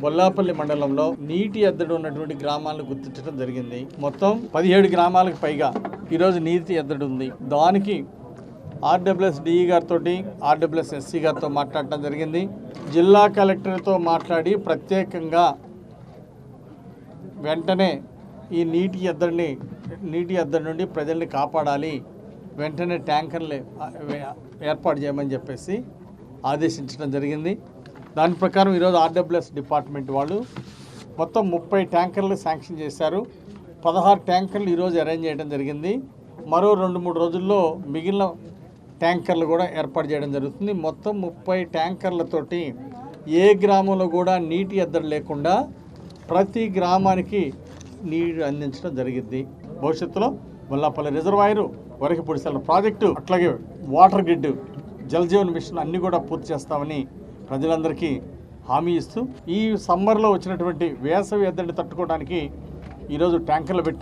బొల్లాపల్లి మండలంలో నీటి ఎద్దడి ఉన్నటువంటి గ్రామాలను గుర్తించడం జరిగింది. మొత్తం 17 గ్రామాలకు పైగా ఈరోజు నీటి ఎద్దడి ఉంది. దానికి ఆర్డబ్ల్యూఎస్ డిఈ గారితో ఆర్డబ్ల్యూఎస్ ఎస్సీ గారితో మాట్లాడటం జరిగింది. జిల్లా కలెక్టర్తో మాట్లాడి ప్రత్యేకంగా వెంటనే ఈ నీటి ఎద్దడి నుండి ప్రజల్ని కాపాడాలి, వెంటనే ట్యాంకర్లు ఏర్పాటు చేయమని చెప్పేసి ఆదేశించడం జరిగింది. దాని ప్రకారం ఈరోజు ఆర్డబ్ల్యూఎస్ డిపార్ట్మెంట్ వాళ్ళు మొత్తం 30 ట్యాంకర్లు శాంక్షన్ చేశారు. 16 ట్యాంకర్లు ఈరోజు అరేంజ్ చేయడం జరిగింది. మరో 2-3 రోజుల్లో మిగిలిన ట్యాంకర్లు కూడా ఏర్పాటు చేయడం జరుగుతుంది. మొత్తం 30 ట్యాంకర్లతోటి ఏ గ్రామంలో కూడా నీటి ఎద్దడి లేకుండా ప్రతి గ్రామానికి నీరు అందించడం జరిగింది. భవిష్యత్తులో బొల్లాపల్లి రిజర్వాయరు, వరకిపొడిసెల ప్రాజెక్టు, అట్లాగే వాటర్ గ్రిడ్, జలజీవన్ మిషన్ అన్నీ కూడా పూర్తి చేస్తామని ప్రజలందరికీ హామీ ఇస్తూ ఈ సమ్మర్లో వచ్చినటువంటి వేసవి ఎద్దడిని తట్టుకోవడానికి ఈరోజు ట్యాంకర్లు పెట్టాం.